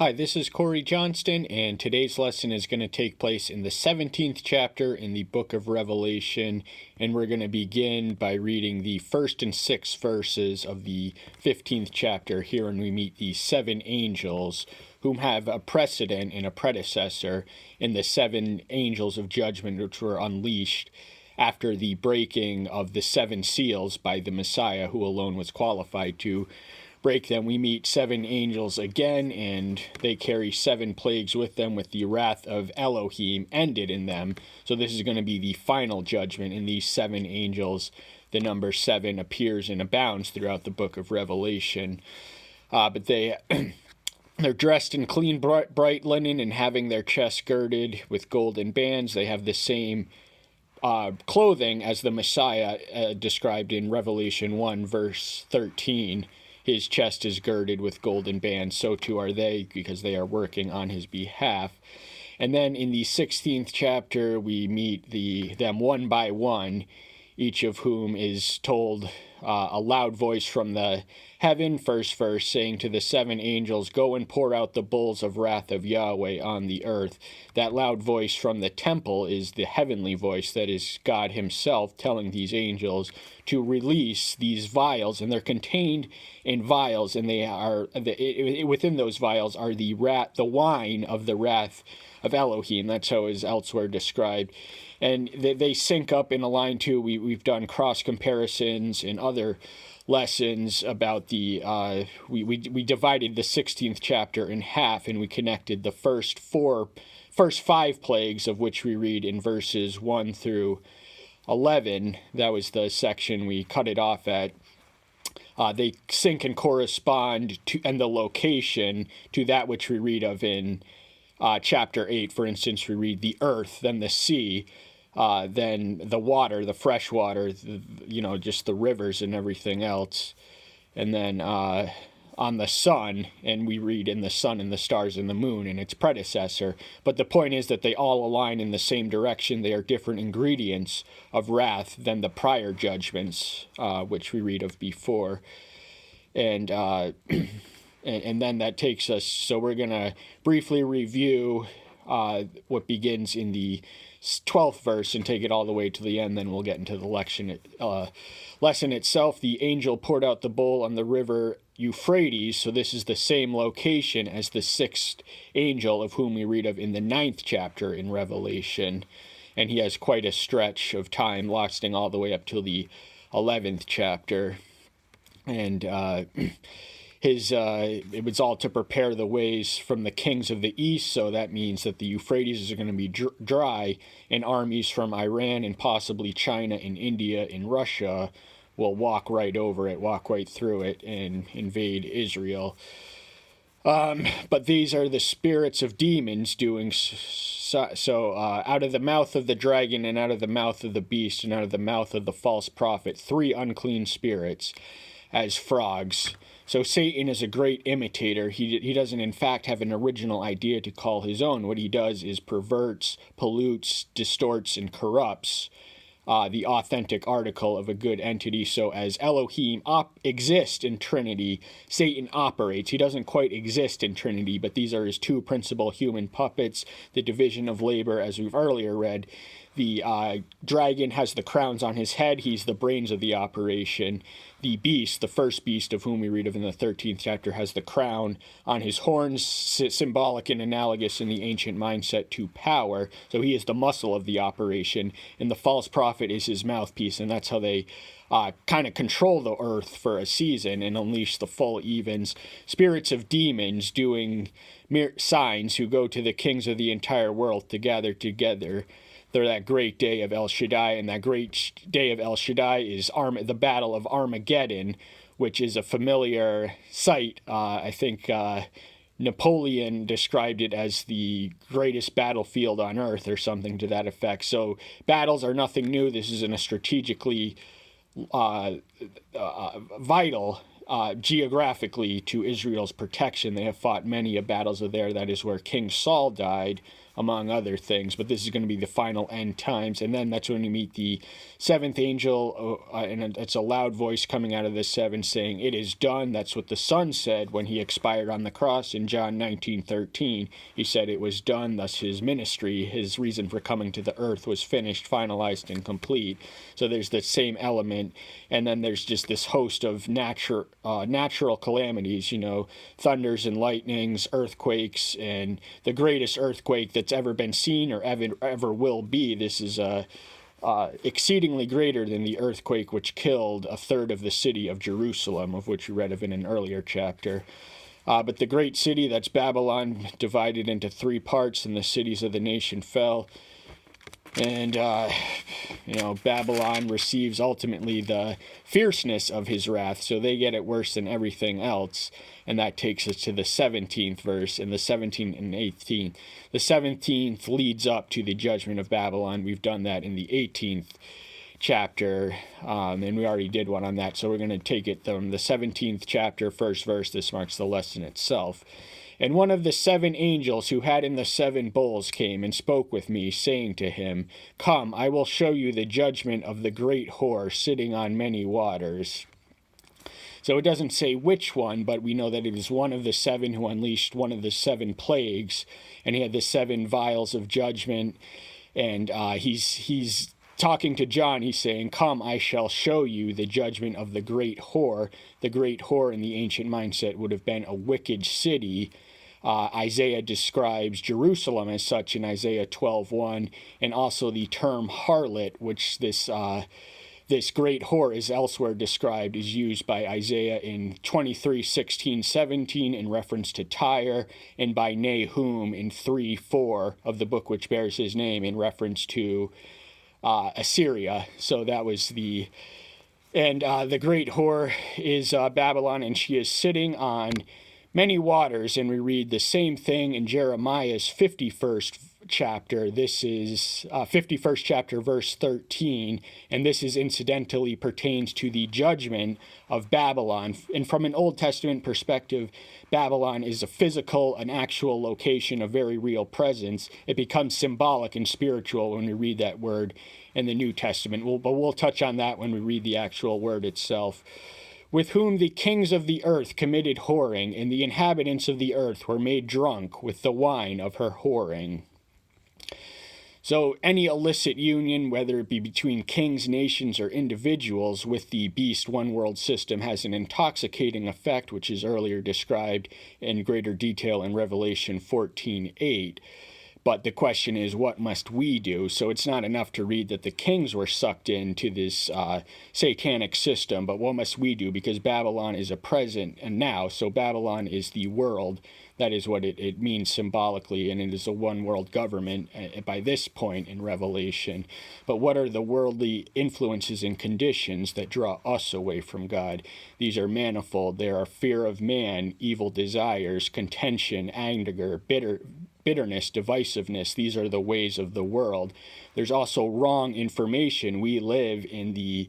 Hi, this is Corey Johnston, and today's lesson is going to take place in the 17th chapter in the book of Revelation, and we're going to begin by reading the first and sixth verses of the 15th chapter. Here, and we meet the seven angels, whom have a precedent and a predecessor in the seven angels of judgment which were unleashed after the breaking of the seven seals by the Messiah, who alone was qualified to break them. We meet seven angels again, and they carry seven plagues with them, with the wrath of Elohim ended in them. So this is going to be the final judgment in these seven angels. The number seven appears and abounds throughout the book of Revelation. But they're dressed in clean, bright linen and having their chests girded with golden bands. They have the same clothing as the Messiah described in Revelation 1, verse 13. His chest is girded with golden bands, so too are they, because they are working on his behalf. And then in the 16th chapter, we meet them one by one, each of whom is told a loud voice from the heaven, first verse, saying to the seven angels, "Go and pour out the bowls of wrath of Yahweh on the earth." That loud voice from the temple is the heavenly voice, that is God himself telling these angels to release these vials, and they're contained in vials, and they are within those vials are the wine of the wrath of Elohim. That's how it is elsewhere described. And they sync up in a line too. We've done cross comparisons in other lessons about the we divided the 16th chapter in half, and we connected the first five plagues, of which we read in verses 1 through 11. That was the section we cut it off at. They sync and correspond to, and the location, to that which we read of in chapter 8. For instance, we read the earth, then the sea, then the water, the fresh water, just the rivers and everything else. And then on the sun, and we read in the sun and the stars and the moon and its predecessor. But the point is that they all align in the same direction. They are different ingredients of wrath than the prior judgments, which we read of before. And then that takes us, so we're going to briefly review what begins in the 12th verse and take it all the way to the end. Then we'll get into the lesson itself. The angel poured out the bowl on the river Euphrates. So this is the same location as the sixth angel, of whom we read of in the 9th chapter in Revelation. And he has quite a stretch of time, lasting all the way up till the 11th chapter. And it was all to prepare the ways from the kings of the east, so that means that the Euphrates is going to be dry, and armies from Iran and possibly China and India and Russia will walk right over it, walk right through it, and invade Israel. But these are the spirits of demons doing so. Out of the mouth of the dragon, and out of the mouth of the beast, and out of the mouth of the false prophet, 3 unclean spirits as frogs. So Satan is a great imitator. He doesn't, in fact, have an original idea to call his own. What he does is perverts, pollutes, distorts, and corrupts the authentic article of a good entity. So as Elohim exists in Trinity, Satan operates. He doesn't quite exist in Trinity, but these are his two principal human puppets, the division of labor, as we've earlier read. The dragon has the crowns on his head. He's the brains of the operation. The beast, the first beast of whom we read of in the 13th chapter, has the crown on his horns, symbolic and analogous in the ancient mindset to power. So he is the muscle of the operation, and the false prophet is his mouthpiece, and that's how they kind of control the earth for a season and unleash the full evens. Spirits of demons doing signs, who go to the kings of the entire world to gather together. They're that great day of El Shaddai, and that great day of El Shaddai is the Battle of Armageddon, which is a familiar sight. I think Napoleon described it as the greatest battlefield on earth, or something to that effect. So battles are nothing new. This is a strategically vital geographically to Israel's protection. They have fought many battles there. That is where King Saul died among other things. But this is going to be the final end times. And then that's when you meet the seventh angel, and it's a loud voice coming out of the seven saying, "It is done." That's what the Son said when he expired on the cross in John 19:13. He said it was done, thus his ministry, his reason for coming to the earth was finished, finalized, and complete. So there's the same element. And then there's just this host of natural calamities, thunders and lightnings, earthquakes, and the greatest earthquake that's ever been seen or ever will be. This is exceedingly greater than the earthquake which killed a third of the city of Jerusalem, of which we read of in an earlier chapter. But the great city, that's Babylon, divided into three parts, and the cities of the nation fell. And, Babylon receives ultimately the fierceness of his wrath, so they get it worse than everything else. And that takes us to the 17th verse, and the 17th and 18th. The 17th leads up to the judgment of Babylon. We've done that in the 18th chapter, and we already did one on that, so we're going to take it from the 17th chapter, first verse. This marks the lesson itself. And one of the seven angels who had in the seven bowls came and spoke with me, saying to him, "Come, I will show you the judgment of the great whore sitting on many waters." So it doesn't say which one, but we know that it is one of the seven who unleashed one of the seven plagues, and he had the seven vials of judgment, and he's talking to John. He's saying, "Come, I shall show you the judgment of the great whore." The great whore in the ancient mindset would have been a wicked city. Isaiah describes Jerusalem as such in Isaiah 12:1, and also the term harlot, which this great whore is elsewhere described, is used by Isaiah in 23:16-17 in reference to Tyre, and by Nahum in 3:4 of the book which bears his name in reference to Assyria. So that was the great whore is Babylon, and she is sitting on many waters, and we read the same thing in Jeremiah's 51st chapter. This is 51st chapter, verse 13, and this is incidentally pertains to the judgment of Babylon. And from an Old Testament perspective, Babylon is a physical, an actual location, a very real presence. It becomes symbolic and spiritual when we read that word in the New Testament. But we'll touch on that when we read the actual word itself. "With whom the kings of the earth committed whoring, and the inhabitants of the earth were made drunk with the wine of her whoring." So any illicit union, whether it be between kings, nations, or individuals with the beast one world system, has an intoxicating effect, which is earlier described in greater detail in Revelation 14:8. But the question is, what must we do? So it's not enough to read that the kings were sucked into this satanic system, but what must we do? Because Babylon is a present and now, so Babylon is the world. That is what it means symbolically, and it is a one-world government by this point in Revelation. But what are the worldly influences and conditions that draw us away from God? These are manifold. There are fear of man, evil desires, contention, anger, bitterness, divisiveness. These are the ways of the world. There's also wrong information. We live in the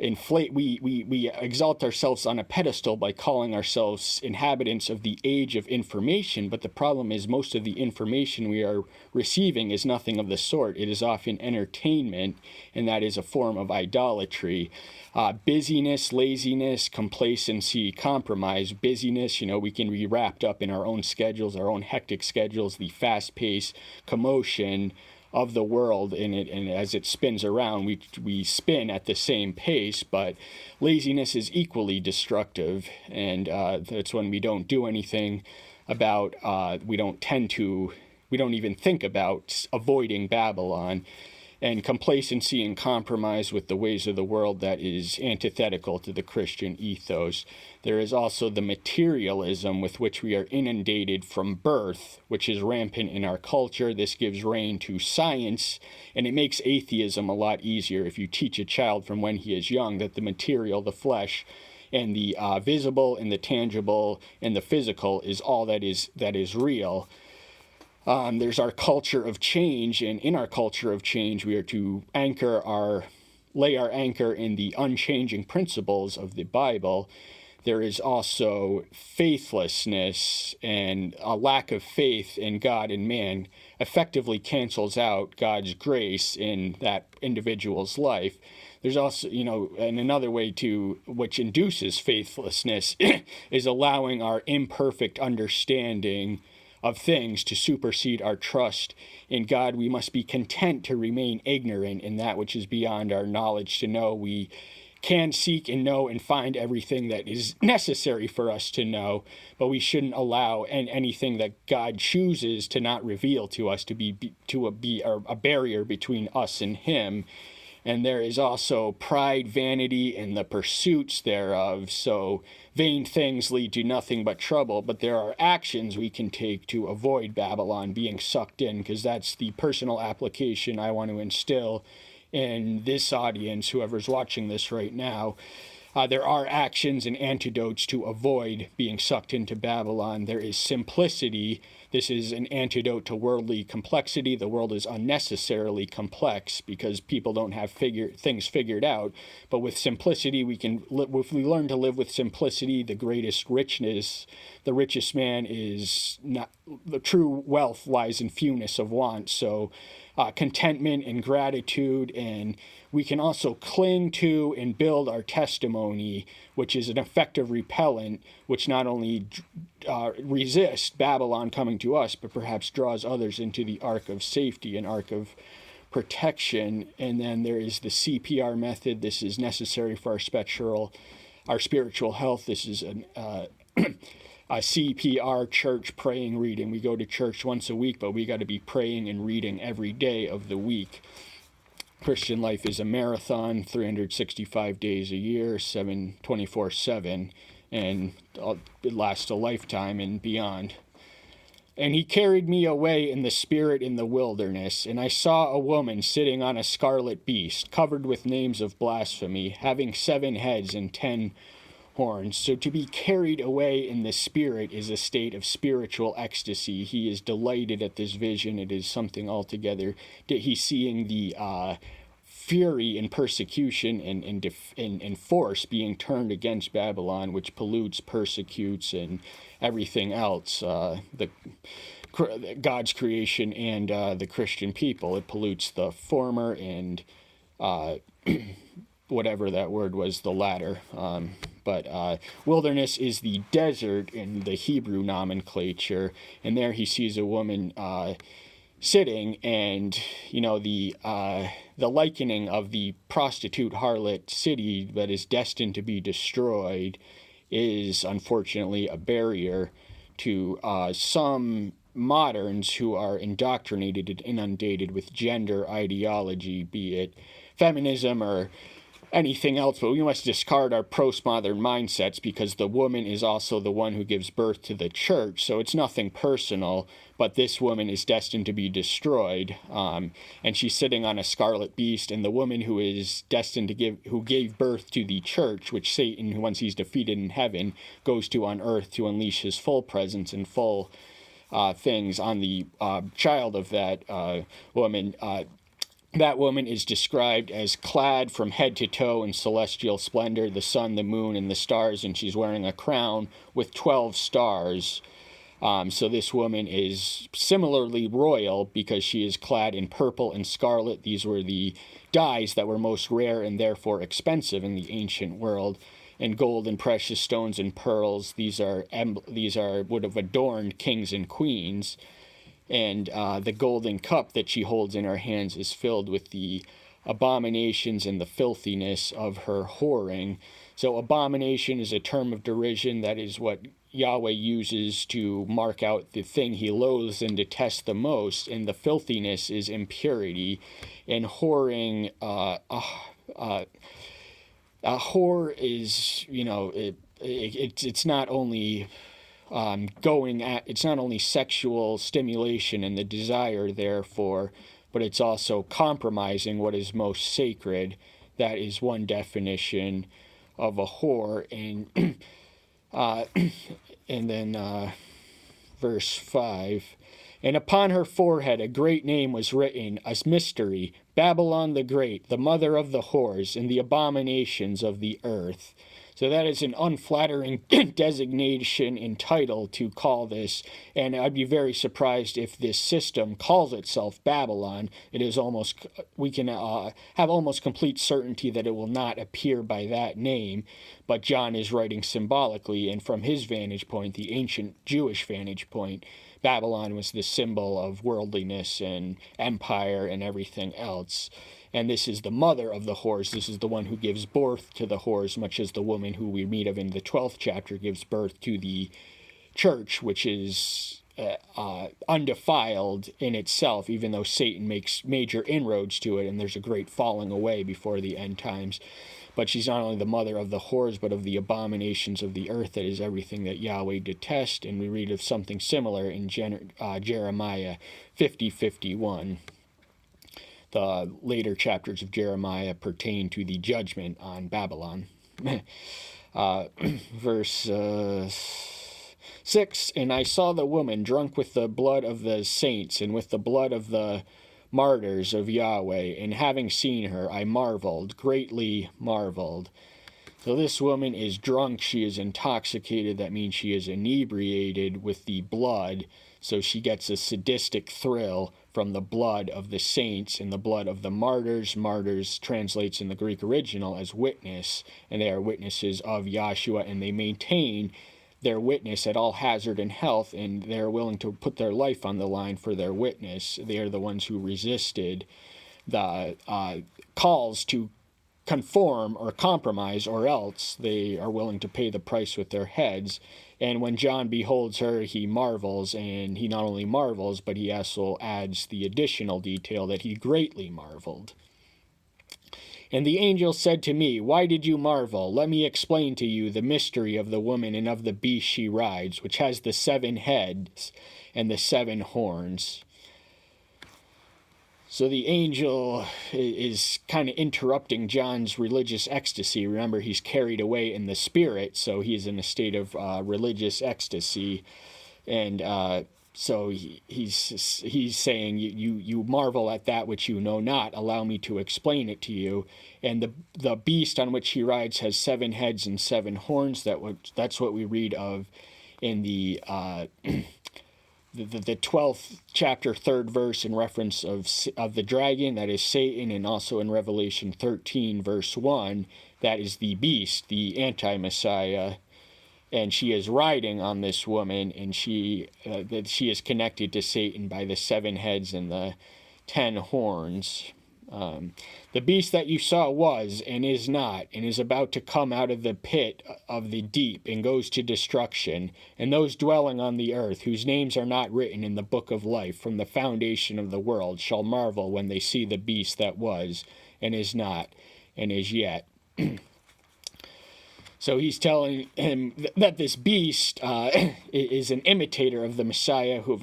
we exalt ourselves on a pedestal by calling ourselves inhabitants of the age of information, but the problem is most of the information we are receiving is nothing of the sort. It is often entertainment, and that is a form of idolatry. Busyness, laziness, complacency, compromise. Busyness, we can be wrapped up in our own schedules, our own hectic schedules, the fast-paced commotion of the world, and as it spins around, we spin at the same pace. But laziness is equally destructive, and that's when we don't do anything about. We don't even think about avoiding Babylon. And complacency and compromise with the ways of the world, that is antithetical to the Christian ethos. There is also the materialism with which we are inundated from birth, which is rampant in our culture. This gives rein to science, and it makes atheism a lot easier if you teach a child from when he is young that the material, the flesh, and the visible and the tangible and the physical is all that is real. There's our culture of change, and in our culture of change, we are to lay our anchor in the unchanging principles of the Bible. there is also faithlessness, and a lack of faith in God and man effectively cancels out God's grace in that individual's life. There's also, and another way which induces faithlessness is allowing our imperfect understanding of things to supersede our trust in God. We must be content to remain ignorant in that which is beyond our knowledge to know. We can seek and know and find everything that is necessary for us to know, but we shouldn't allow anything that God chooses to not reveal to us to be a barrier between us and Him. And there is also pride, vanity, and the pursuits thereof. So vain things lead to nothing but trouble, but there are actions we can take to avoid Babylon being sucked in, because that's the personal application I want to instill in this audience, whoever's watching this right now. There are actions and antidotes to avoid being sucked into Babylon. There is simplicity. This is an antidote to worldly complexity. The world is unnecessarily complex because people don't have things figured out. But with simplicity, if we learn to live with simplicity, the greatest richness, the richest man is not, the true wealth lies in fewness of want. So contentment and gratitude, and we can also cling to and build our testimony, which is an effective repellent, which not only resists Babylon coming to us, but perhaps draws others into the ark of safety, an ark of protection. And then there is the CPR method. This is necessary for our spiritual health. This is a CPR, church praying, reading. We go to church once a week, but we got to be praying and reading every day of the week. Christian life is a marathon, 365 days a year, 24/7, and it lasts a lifetime and beyond. And he carried me away in the spirit in the wilderness, and I saw a woman sitting on a scarlet beast, covered with names of blasphemy, having 7 heads and 10 horns. So to be carried away in the spirit is a state of spiritual ecstasy. He is delighted at this vision. It is something altogether. He's seeing the fury and persecution and force being turned against Babylon, which pollutes, persecutes, and everything else. God's creation and the Christian people. It pollutes the former and whatever that word was, the latter. But wilderness is the desert in the Hebrew nomenclature, and there he sees a woman sitting, and the likening of the prostitute harlot city that is destined to be destroyed is unfortunately a barrier to some moderns who are indoctrinated and inundated with gender ideology, be it feminism or anything else. But we must discard our postmodern mindsets, because the woman is also the one who gives birth to the church. So it's nothing personal, but this woman is destined to be destroyed. And she's sitting on a scarlet beast, and the woman who is destined to who gave birth to the church, which Satan, once he's defeated in heaven, goes to on earth to unleash his full presence and full things on the child of that woman. That woman is described as clad from head to toe in celestial splendor, the sun, the moon, and the stars, and she's wearing a crown with 12 stars. So this woman is similarly royal because she is clad in purple and scarlet. These were the dyes that were most rare and therefore expensive in the ancient world. And gold and precious stones and pearls, these would have adorned kings and queens. And the golden cup that she holds in her hands is filled with the abominations and the filthiness of her whoring. So abomination is a term of derision. That is what Yahweh uses to mark out the thing he loathes and detests the most. And the filthiness is impurity. And whoring, a whore is, it's not only... it's not only sexual stimulation and the desire therefore, but it's also compromising what is most sacred. That is one definition of a whore. And then verse 5, and upon her forehead a great name was written, as mystery, Babylon the Great, the mother of the whores and the abominations of the earth. So that is an unflattering designation and title to call this, and I'd be very surprised if this system calls itself Babylon. It is almost, we can have almost complete certainty that it will not appear by that name, but John is writing symbolically, and from his vantage point, the ancient Jewish vantage point, Babylon was the symbol of worldliness and empire and everything else. And this is the mother of the whores. This is the one who gives birth to the whores, much as the woman who we meet of in the 12th chapter gives birth to the church, which is undefiled in itself, even though Satan makes major inroads to it, and there's a great falling away before the end times. But she's not only the mother of the whores, but of the abominations of the earth, that is everything that Yahweh detests, and we read of something similar in Jeremiah 50:51. The later chapters of Jeremiah pertain to the judgment on Babylon. Verse 6, and I saw the woman drunk with the blood of the saints and with the blood of the martyrs of Yahweh, and having seen her, I marveled, greatly marveled. So this woman is drunk, she is intoxicated, that means she is inebriated with the blood, so she gets a sadistic thrill from the blood of the saints and the blood of the martyrs. Martyrs translates in the Greek original as witness, and they are witnesses of Yahshua, and they maintain their witness at all hazard and health, and they're willing to put their life on the line for their witness. They are the ones who resisted the calls to conform or compromise, or else they are willing to pay the price with their heads. And when John beholds her, he marvels, and he not only marvels, but he also adds the additional detail that he greatly marveled. And the angel said to me, why did you marvel? Let me explain to you the mystery of the woman and of the beast she rides, which has the 7 heads and the 7 horns. So the angel is kind of interrupting John's religious ecstasy. Remember, he's carried away in the spirit, so he's in a state of religious ecstasy. And so he's saying, you marvel at that which you know not. Allow me to explain it to you. And the beast on which he rides has 7 heads and 7 horns. That's what we read of in the 12th chapter, 3rd verse, in reference of the dragon, that is Satan, and also in Revelation 13, verse 1, that is the beast, the anti-Messiah. And she is riding on this woman, and she is connected to Satan by the 7 heads and the 10 horns. The beast that you saw was and is not, and is about to come out of the pit of the deep, and goes to destruction. And those dwelling on the earth, whose names are not written in the book of life from the foundation of the world, shall marvel when they see the beast that was, and is not, and is yet. So he's telling him that this beast is an imitator of the Messiah, who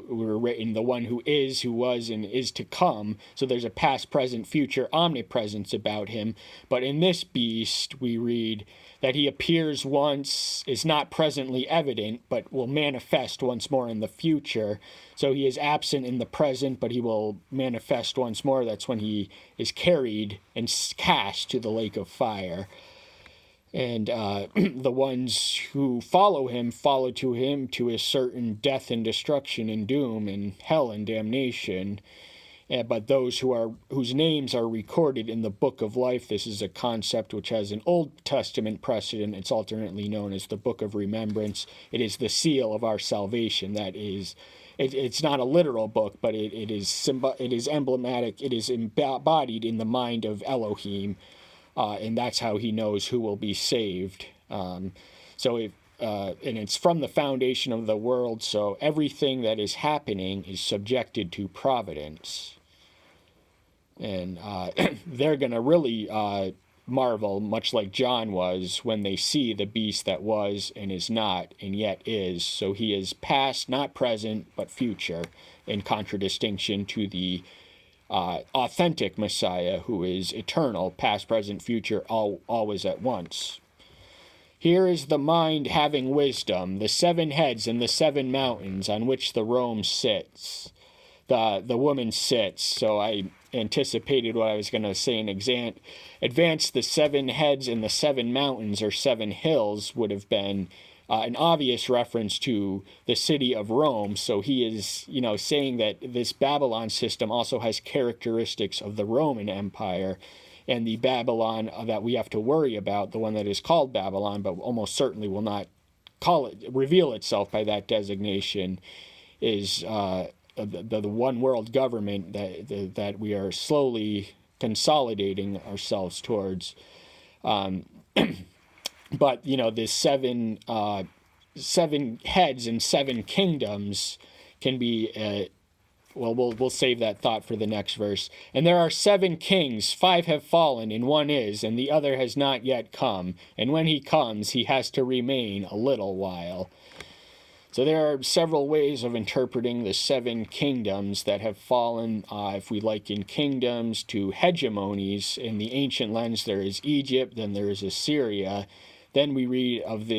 were written, the one who is, who was, and is to come. So there's a past, present, future omnipresence about him. But in this beast, we read that he appears once, is not presently evident, but will manifest once more in the future. So he is absent in the present, but he will manifest once more. That's when he is carried and cast to the lake of fire. And the ones who follow him to a certain death and destruction and doom and hell and damnation. But those whose names are recorded in the book of life, this is a concept which has an Old Testament precedent. It's alternately known as the book of remembrance. It is the seal of our salvation. That is, it's not a literal book, but it is emblematic. It is embodied in the mind of Elohim. And that's how he knows who will be saved. And it's from the foundation of the world, so everything that is happening is subjected to providence. And they're going to really marvel, much like John was, when they see the beast that was and is not and yet is. So he is past, not present, but future, in contradistinction to the authentic Messiah, who is eternal, past, present, future, always at once. Here is the mind having wisdom, the 7 heads and the 7 mountains on which the Rome sits. The woman sits. So I anticipated what I was going to say in advance. The 7 heads and the 7 mountains or 7 hills would have been an obvious reference to the city of Rome. So he is, saying that this Babylon system also has characteristics of the Roman Empire, and the Babylon that we have to worry about, the one that is called Babylon, but almost certainly will not reveal itself by that designation, is the one world government that we are slowly consolidating ourselves towards. But this 7 heads and 7 kingdoms can be we'll save that thought for the next verse. And there are 7 kings, 5 have fallen, and 1 is, and the other has not yet come. And when he comes, he has to remain a little while. So there are several ways of interpreting the 7 kingdoms that have fallen, if we liken kingdoms to hegemonies. In the ancient lens, there is Egypt, then there is Assyria. Then we read of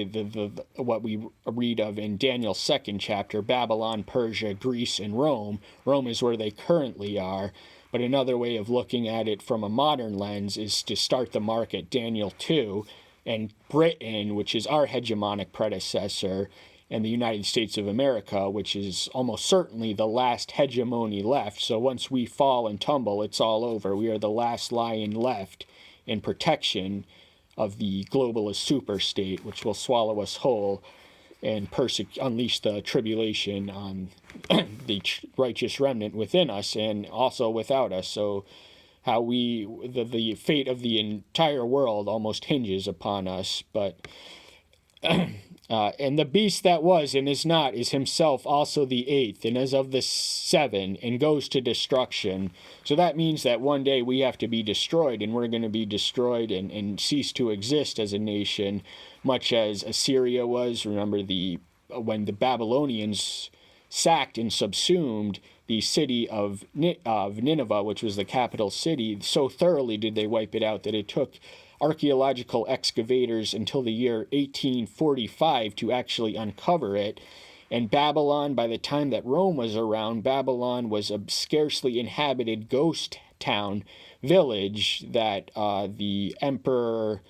what we read of in Daniel's 2nd chapter, Babylon, Persia, Greece, and Rome. Rome is where they currently are. But another way of looking at it from a modern lens is to start the mark at Daniel 2, and Britain, which is our hegemonic predecessor, and the United States of America, which is almost certainly the last hegemony left. So once we fall and tumble, it's all over. We are the last lion left in protection of the globalist superstate, which will swallow us whole and unleash the tribulation on the righteous remnant within us and also without us. So how the fate of the entire world almost hinges upon us. But and the beast that was and is not is himself also the 8th, and is of the 7, and goes to destruction. So that means that one day we have to be destroyed, and we're going to be destroyed and cease to exist as a nation, much as Assyria was. Remember when the Babylonians sacked and subsumed the city of Nineveh, which was the capital city, so thoroughly did they wipe it out that it took archaeological excavators until the year 1845 to actually uncover it. And Babylon, by the time that Rome was around, Babylon was a scarcely inhabited ghost town village that the Emperor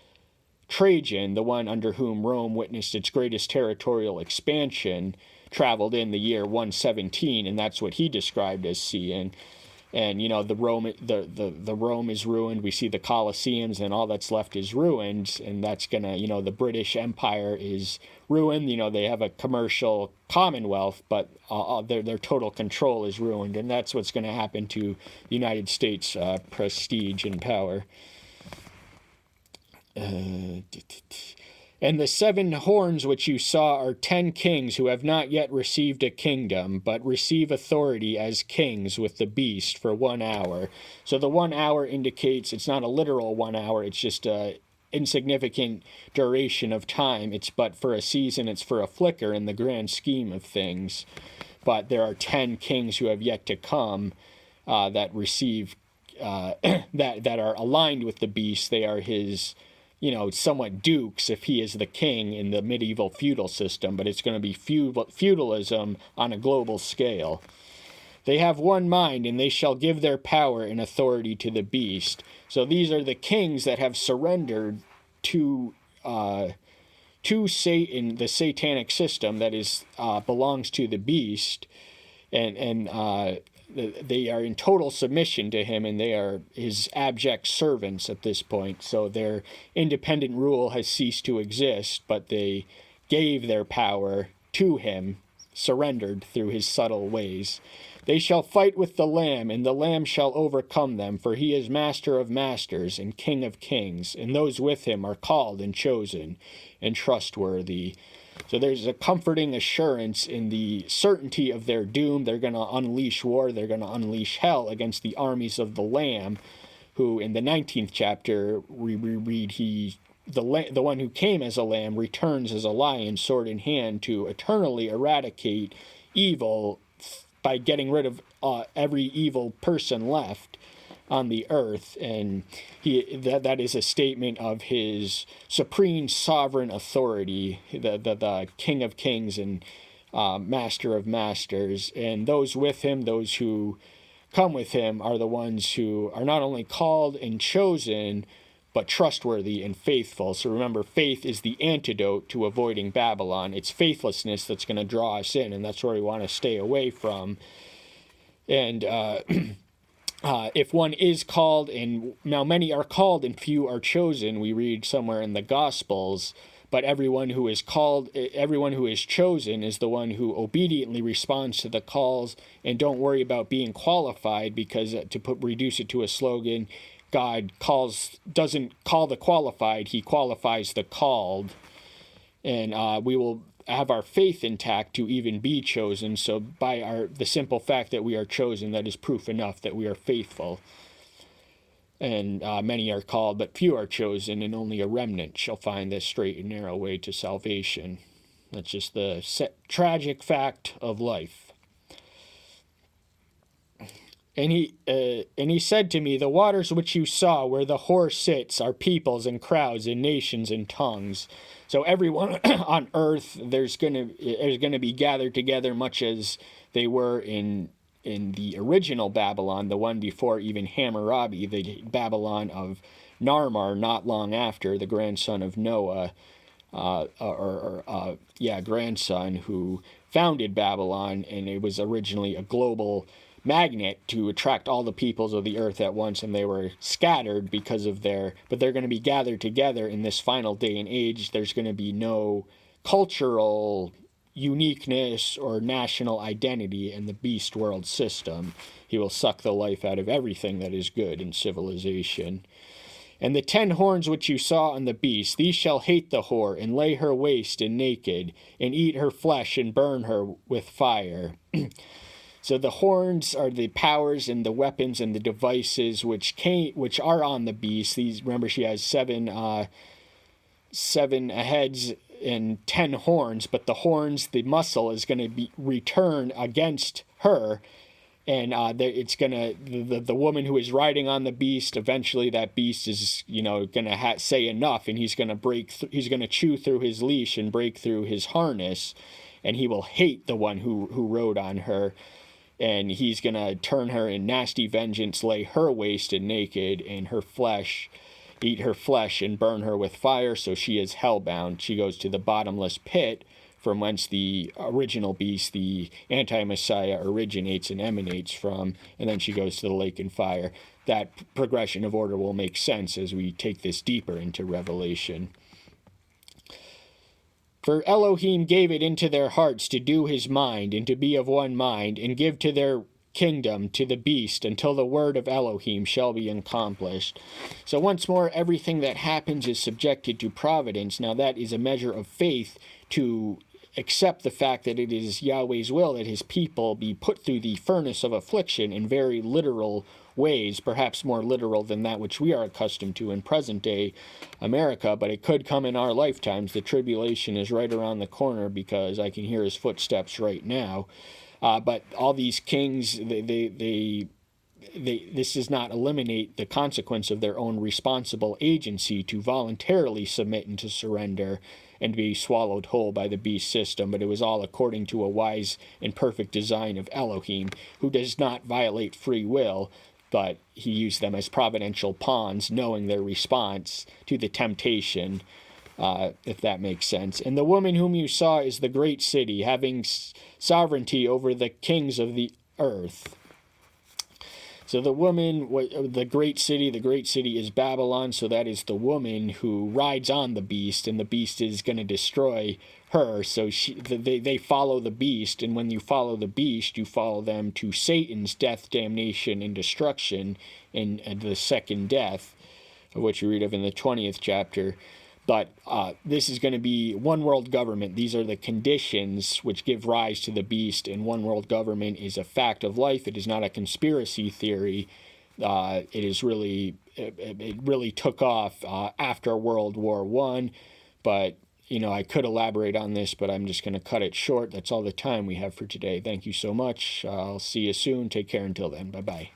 Trajan, the one under whom Rome witnessed its greatest territorial expansion, traveled in the year 117, and that's what he described as seeing. And the Rome is ruined. We see the Colosseums, and all that's left is ruined. And that's gonna, the British Empire is ruined. They have a commercial commonwealth, but their total control is ruined. And that's what's going to happen to the United States' prestige and power. And the 7 horns which you saw are 10 kings who have not yet received a kingdom, but receive authority as kings with the beast for 1 hour. So the 1 hour indicates it's not a literal 1 hour, it's just a insignificant duration of time. It's but for a season, it's for a flicker in the grand scheme of things. But there are 10 kings who have yet to come that receive, that are aligned with the beast. They are his somewhat dukes if he is the king in the medieval feudal system, but it's going to be feudalism on a global scale. They have one mind, and they shall give their power and authority to the beast. So these are the kings that have surrendered to Satan, the satanic system that is belongs to the beast, and they are in total submission to him, and they are his abject servants at this point. So their independent rule has ceased to exist, but they gave their power to him, surrendered through his subtle ways. They shall fight with the Lamb, and the Lamb shall overcome them, for he is Master of masters and King of kings, and those with him are called and chosen and trustworthy. So there's a comforting assurance in the certainty of their doom. They're going to unleash war. They're going to unleash hell against the armies of the Lamb, who in the 19th chapter we read the one who came as a lamb returns as a lion, sword in hand, to eternally eradicate evil by getting rid of every evil person left on the earth. And that is a statement of his supreme sovereign authority, the King of Kings and Master of Masters, and those with him, those who come with him are the ones who are not only called and chosen, but trustworthy and faithful. So remember, faith is the antidote to avoiding Babylon. It's faithlessness that's going to draw us in, and that's where we want to stay away from. And if one is called, and now many are called and few are chosen, we read somewhere in the Gospels, but everyone who is called, everyone who is chosen is the one who obediently responds to the calls, and don't worry about being qualified, because reduce it to a slogan, God doesn't call the qualified, he qualifies the called. And we will have our faith intact to even be chosen. So by the simple fact that we are chosen, that is proof enough that we are faithful. And many are called, but few are chosen, and only a remnant shall find the straight and narrow way to salvation. That's just the tragic fact of life. And he said to me, the waters which you saw where the whore sits are peoples and crowds and nations and tongues. So everyone on earth, there's gonna be gathered together, much as they were in the original Babylon, the one before even Hammurabi, the Babylon of Narmar, not long after, the grandson of Noah, grandson who founded Babylon, and it was originally a global magnet to attract all the peoples of the earth at once, and they were scattered because of but they're going to be gathered together in this final day and age. There's going to be no cultural uniqueness or national identity in the beast world system. He will suck the life out of everything that is good in civilization. And the 10 horns which you saw on the beast, these shall hate the whore, and lay her waste and naked, and eat her flesh, and burn her with fire. So the horns are the powers and the weapons and the devices which are on the beast. Remember, she has seven heads and 10 horns, but the horns, the muscle is going to be return against her, and it's gonna the woman who is riding on the beast. Eventually, that beast is gonna say enough, and he's gonna he's gonna chew through his leash and break through his harness, and he will hate the one who rode on her. And he's going to turn her in nasty vengeance, lay her waste and naked, and eat her flesh and burn her with fire. So she is hellbound. She goes to the bottomless pit from whence the original beast, the anti-Messiah, originates and emanates from. And then she goes to the lake and fire. That progression of order will make sense as we take this deeper into Revelation. For Elohim gave it into their hearts to do his mind, and to be of one mind, and give to their kingdom to the beast, until the word of Elohim shall be accomplished. So once more, everything that happens is subjected to providence. Now that is a measure of faith to accept the fact that it is Yahweh's will that his people be put through the furnace of affliction in very literal ways, perhaps more literal than that which we are accustomed to in present-day America, but it could come in our lifetimes. The tribulation is right around the corner, because I can hear his footsteps right now. But all these kings, this does not eliminate the consequence of their own responsible agency to voluntarily submit and to surrender and be swallowed whole by the beast system, but it was all according to a wise and perfect design of Elohim, who does not violate free will, but he used them as providential pawns, knowing their response to the temptation, if that makes sense. And the woman whom you saw is the great city, having sovereignty over the kings of the earth. So the woman, the great city is Babylon, so that is the woman who rides on the beast, and the beast is going to destroy her. So they follow the beast, and when you follow the beast, you follow them to Satan's death, damnation, and destruction, and the second death, of which you read of in the 20th chapter. But this is going to be one world government. These are the conditions which give rise to the beast, and one world government is a fact of life. It is not a conspiracy theory. It really took off after World War I. But, I could elaborate on this, but I'm just going to cut it short. That's all the time we have for today. Thank you so much. I'll see you soon. Take care until then. Bye-bye.